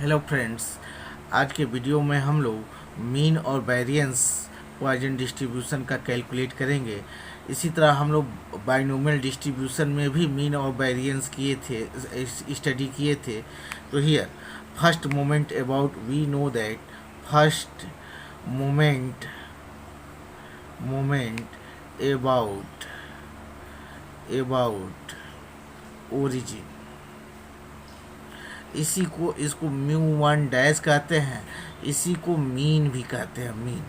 Hello friends, आज के video में हम लोग मीन और वेरिएंस पॉइजन डिस्ट्रीब्यूशन का कैलकुलेट करेंगे। इसी तरह हम लोग बाइनोमियल डिस्ट्रीब्यूशन में भी मीन और वेरिएंस किए थे, स्टडी किए थे। तो here first moment about we know that first moment about origin, इसको म्यू वन डैश कहते हैं, इसी को मीन भी कहते हैं, mean.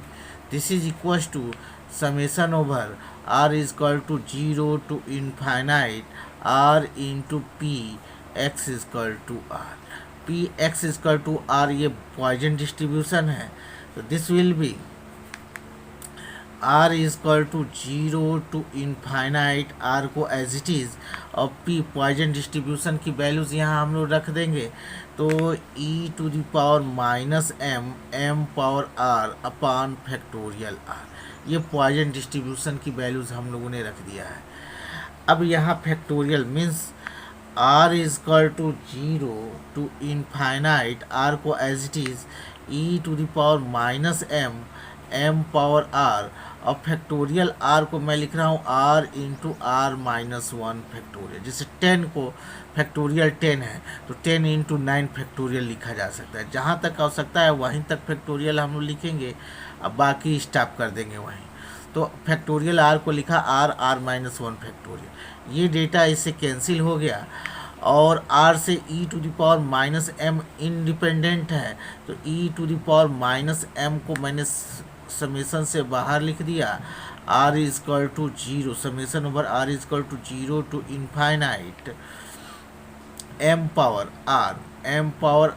This is equal to summation over are is equal to 0 to infinite R into P X is equal to R. P X is equal to R ये Poisson distribution है, तो this will be R is equal to 0 to infinite, r को as it is, और p Poisson distribution की values यहाँ हम लोग रख देंगे। तो e to the power minus M power r upon factorial r, ये पॉइजन डिस्ट्रीब्यूशन की वैल्यूज़ हम लोगों ने रख दिया है। अब यहाँ factorial means r is equal to 0 to infinite, r को as it is e to the power minus M power r, और फैक्टोरियल आर को मैं लिख रहा हूँ R into R minus one factorial. जैसे 10 को फैक्टोरियल 10 है तो 10 इंटू 9 फैक्टोरियल लिखा जा सकता है। जहाँ तक आवश्यकता है वहीं तक फैक्टोरियल हम लोग लिखेंगे, अब बाकी स्टॉप कर देंगे वहीं। तो फैक्टोरियल आर को लिखा आर माइनस वन फैक्टोरियल। ये डेटा इससे कैंसिल हो गया, और आर से e to the power minus m independent है, तो e to the power minus m को मैंने समेसन से बाहर लिख दिया। R is equal to 0, summation over are is equal to 0 to infinite m power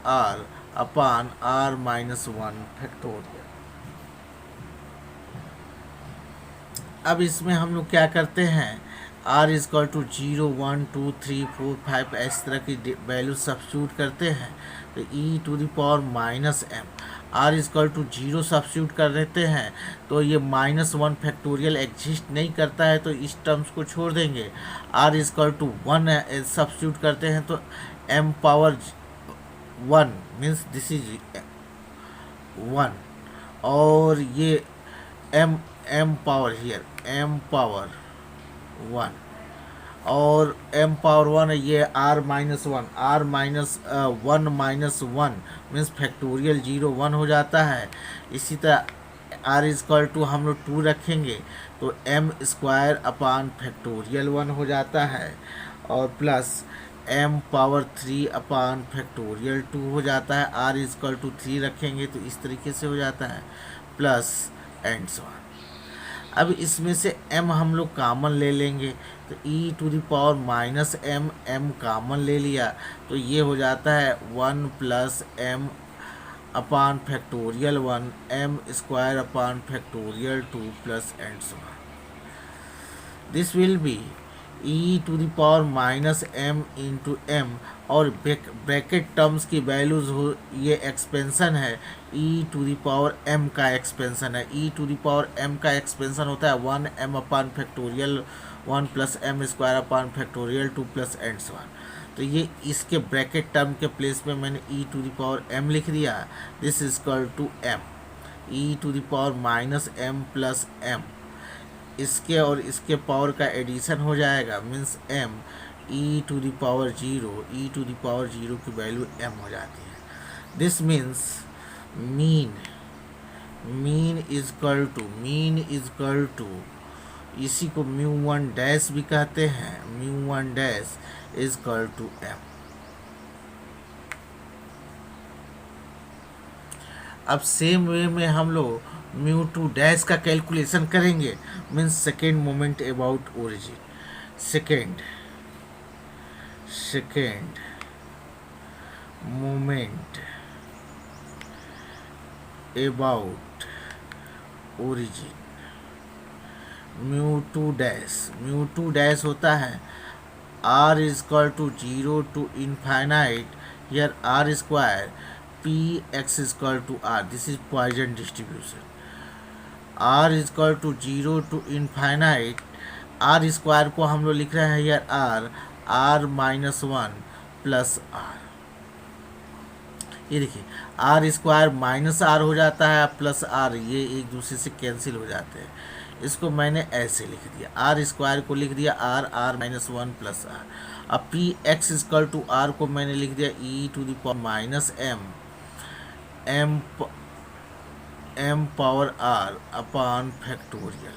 r upon r minus one factorial. अब इसमें हम लोग क्या करते हैं, आर इज इक्वल टू 0 1 2 3 4 5 इस तरह की वैल्यू सब्स्टिट्यूट करते हैं। तो e to the power minus m, r is equal to 0 substitute कर देते हैं, तो ये माइनस वन फैक्टोरियल एग्जिस्ट नहीं करता है, तो इस टर्म्स को छोड़ देंगे। R is equal to 1 substitute करते हैं, तो M power 1 means this is 1, और ये M power here M power 1, और एम पावर 1 ये R minus one minus one means factorial 0 1 हो जाता है। इसी तरह आर इज इक्वल टू हम लोग 2 रखेंगे, तो एम स्क्वायर अपान फैक्टोरियल 1 हो जाता है, और प्लस एम पावर 3 अपान फैक्टोरियल 2 हो जाता है। आर इज इक्वल टू 3 रखेंगे तो इस तरीके से हो जाता है, प्लस एंड सो ऑन। अब इसमें से m हम लोग कॉमन ले लेंगे, तो e to the power minus m common ले लिया, तो ये हो जाता है 1 plus M upon factorial 1 m square upon factorial 2 plus and so on. This will be e to the power minus m into M, और ब्रैकेट टर्म्स की values हो, ये एक्सपेंसन है, e to the power m का expansion है। e to the power m का expansion होता है 1 m upon factorial 1 plus M square upon factorial 2 plus and so on. तो ये इसके ब्रैकेट टर्म के प्लेस में मैंने e to the power m लिख दिया। This is equal to m e to the power minus m plus m, इसके और इसके पावर का एडिशन हो जाएगा, means m e to the power 0, e to the power 0 की वैल्यू m हो जाती है। This means mean is equal to इसी को म्यू वन डैश भी कहते हैं, mu one dash is equal to m। अब सेम वे में हम लोग म्यू टू डैश का कैलकुलेशन करेंगे, means second moment about origin, second moment about origin. Mu two dash होता है R is equal to 0 to infinite, here R square P X is equal to R, this is Poisson distribution. R is equal to 0 to infinite, R square को हम लोग लिख रहे हैं here R minus one plus R, ये देखिए are square minus are हो जाता है प्लस आर, ये एक दूसरे से कैंसिल हो जाते हैं। इसको मैंने ऐसे लिख दिया, आर स्क्वायर को लिख दिया r r minus one plus r. अब p x equal to r को मैंने लिख दिया e to the power minus m m power are upon factorial.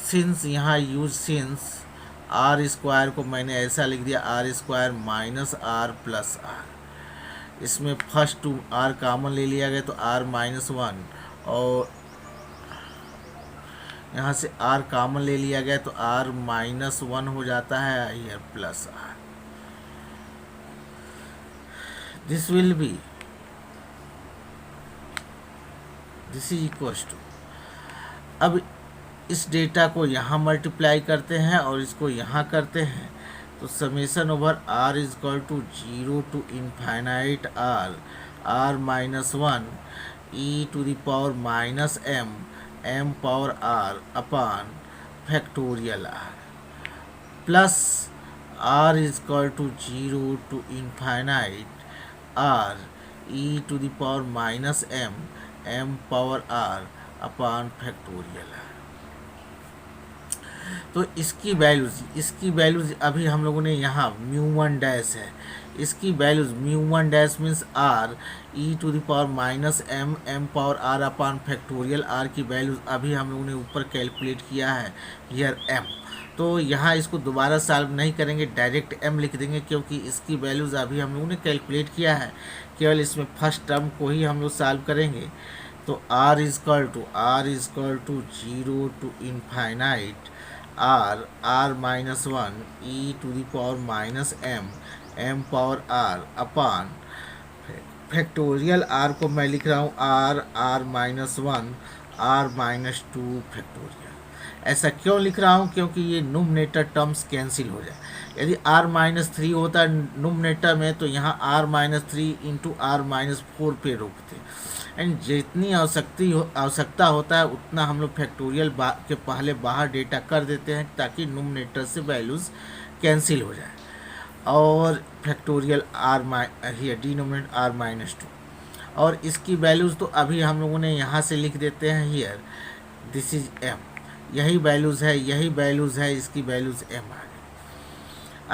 Since यहाँ यूज सिंस आर स्क्वायर को मैंने ऐसा लिख दिया r square minus r plus r. इसमें फर्स्ट टू आर कॉमन ले लिया गया तो आर माइनस वन, और यहाँ से आर कॉमन ले लिया गया तो आर माइनस वन हो जाता है here plus R. This will be this is equal to, अब इस डेटा को यहाँ मल्टीप्लाई करते हैं और इसको यहाँ करते हैं तो summation over are is equal to 0 to infinite R minus one E to the power minus M power are upon factorial R plus R is equal to 0 to infinite R E to the power minus M power are upon factorial R. तो इसकी values अभी हम लोगों ने यहाँ mu one dash है, इसकी values mu one dash means R E to the power minus M power are upon factorial R की वैल्यूज़ अभी हम लोगों ने ऊपर कैलकुलेट किया है हियर एम। तो यहाँ इसको दोबारा सॉल्व नहीं करेंगे, डायरेक्ट एम लिख देंगे क्योंकि इसकी वैल्यूज़ अभी हम लोगों ने कैलकुलेट किया है। केवल इसमें फर्स्ट टर्म को ही हम लोग सॉल्व करेंगे। तो R is equal to 0 to infinite R minus one E to the power minus M power are upon factorial are को मैं लिख रहा हूँ R minus one R minus two factorial. ऐसा क्यों लिख रहा हूँ? क्योंकि ये न्यूमरेटर टर्म्स कैंसिल हो जाए। यदि आर माइनस थ्री होता न्यूमरेटर में तो यहाँ R minus three into R minus four पे रोकते, एंड जितनी आवश्यकता होता है उतना हम लोग फैक्टोरियल के पहले बाहर डेटा कर देते हैं ताकि न्यूमरेटर से वैल्यूज़ कैंसिल हो जाए। और factorial R here denominator R minus two, और इसकी वैल्यूज़ तो अभी हम लोगों ने यहाँ से लिख देते हैं हियर दिस इज एम, यही वैल्यूज़ है, इसकी वैल्यूज़ एम आ गई।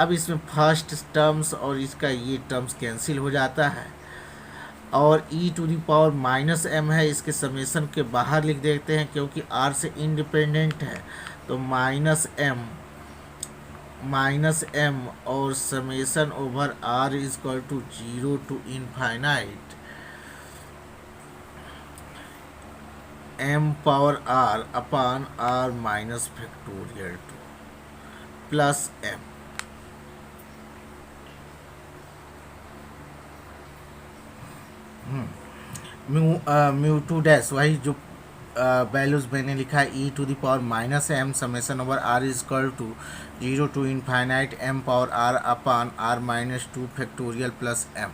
अब इसमें फर्स्ट टर्म्स और इसका ये टर्म्स कैंसिल हो जाता है, और e to the power minus M है, इसके समेशन के बाहर लिख देते हैं क्योंकि r से इंडिपेंडेंट है। तो माइनस एम और summation over r is equal to 0 to infinite m power r upon r minus factorial 2 plus m। Mu two dash वही जो वैल्यूज़ मैंने लिखा है e to the power minus m summation over are is equal to 0 to infinite m power are upon are minus two factorial plus m.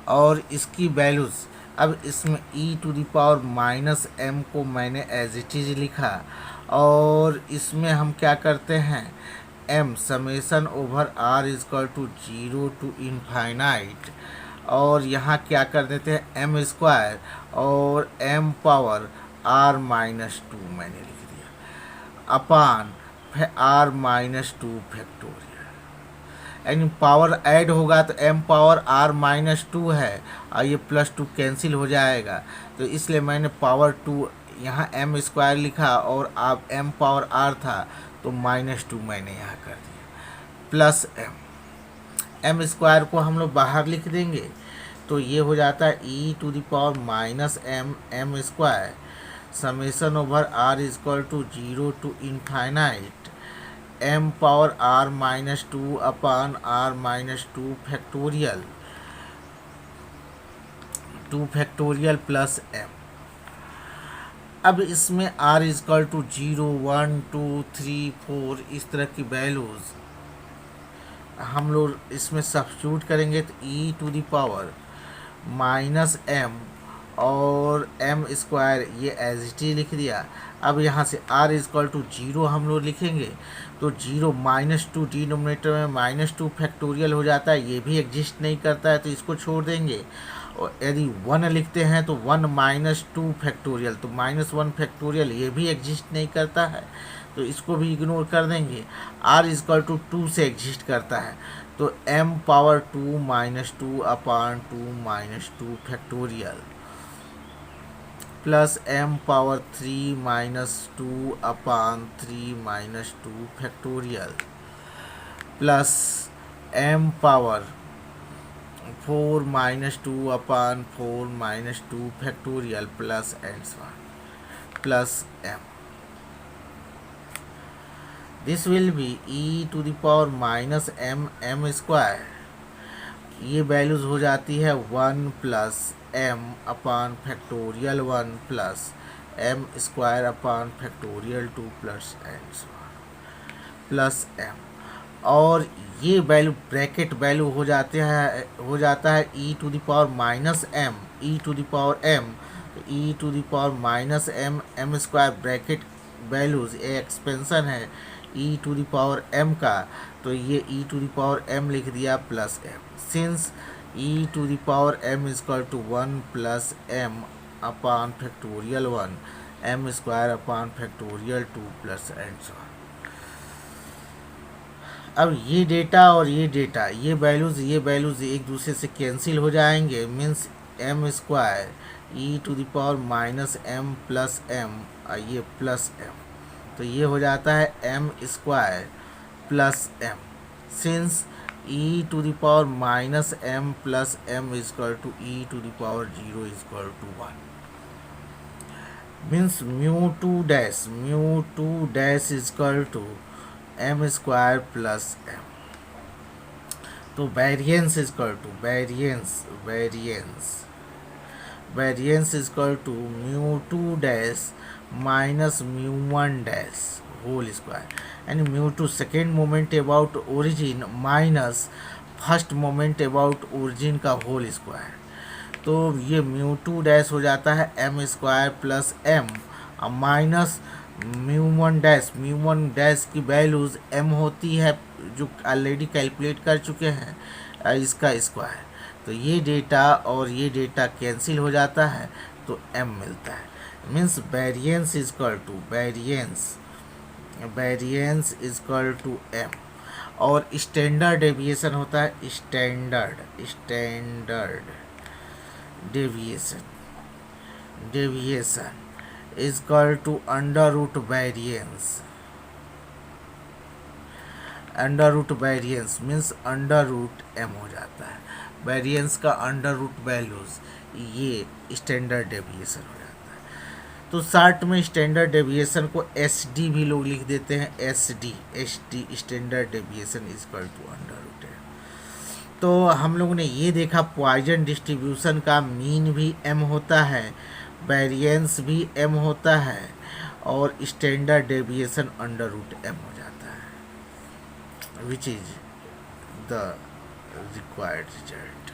और इसकी values अब इसमें e to the power minus m को मैंने as it is लिखा, और इसमें हम क्या करते हैं M summation over are is equal to 0 to infinite, और यहाँ क्या कर देते हैं एम स्क्वायर और M power are minus two मैंने लिख दिया upon are minus two factorial. यानी पावर ऐड होगा तो M power are minus two है और ये प्लस टू कैंसिल हो जाएगा, तो इसलिए मैंने पावर टू यहाँ एम स्क्वायर लिखा और आप एम पावर आर था तो माइनस टू मैंने यहाँ कर दिया प्लस एम स्क्वायर को हम लोग बाहर लिख देंगे तो ये हो जाता है e to the power minus m square summation over are is equal to 0 to infinite m power are minus two upon are minus two factorial plus m. अब इसमें r इज इक्वल टू 0 1 2 3 4 इस तरह की values हम लोग इसमें substitute करेंगे तो e to the power minus M और एम स्क्वायर ये एज इट इज लिख दिया। अब यहाँ से आर इजक्वल टू 0 हम लोग लिखेंगे तो 0 -2 डिनोमिनेटर में -2 फैक्टोरियल हो जाता है, ये भी एग्जिस्ट नहीं करता है तो इसको छोड़ देंगे। और यदि 1 लिखते हैं तो 1 -2 फैक्टोरियल, तो -1 फैक्टोरियल ये भी एग्जिस्ट नहीं करता है तो इसको भी इग्नोर कर देंगे। r इजक्वल टू 2 से एग्जिस्ट करता है तो m power 2 -2 upon 2 -2 factorial plus m power 3 -2 upon 3 -2 factorial plus m power 4 -2 upon 4 -2 factorial plus and so on plus m। This will be e to the power minus m square, ये values हो जाती है 1 plus m upon factorial 1 plus m square upon factorial 2 plus and so on plus m। और ये value bracket value हो जाता है e to the power minus m, e to the power m, e to the power minus m square bracket values ये expansion है e to the power m का, तो ये e to the power m लिख दिया plus m। Since e to the power m is equal to 1 plus m upon factorial 1 m square upon factorial 2 plus and so on. अब ये data और ये values एक दूसरे से कैंसिल हो जाएंगे, means m square e to the power minus m plus m, ये प्लस m, तो ये हो जाता है m square plus m। Since e to the power minus m plus m is equal to e to the power 0 is equal to 1, means mu two dash is equal to m square plus m। तो variance is equal to variance is equal to mu two dash minus mu 1 dash whole square, यानी mu two second moment about origin minus first moment about origin का whole square. तो ये mu two dash हो जाता है m square plus m minus mu one dash की values m होती है जो ऑलरेडी कैलकुलेट कर चुके हैं इसका स्क्वायर। तो ये डेटा और ये डेटा कैंसिल हो जाता है तो m मिलता है, means variance is equal to m। और स्टैंडर्ड डेविएशन होता है standard deviation is equal to under root variance means under root m हो जाता है। वेरिएंस का अंडर रूट वैल्यूज ये स्टैंडर्ड डेविएशन हो जाता है। तो शॉर्ट में स्टैंडर्ड डेविएशन को SD भी लोग लिख देते हैं, SD standard deviation is equal to under root m। तो हम लोगों ने ये देखा पॉइजन डिस्ट्रीब्यूशन का मीन भी m होता है, वेरिएंस भी m होता है और standard deviation under root m हो जाता है, which is the required result.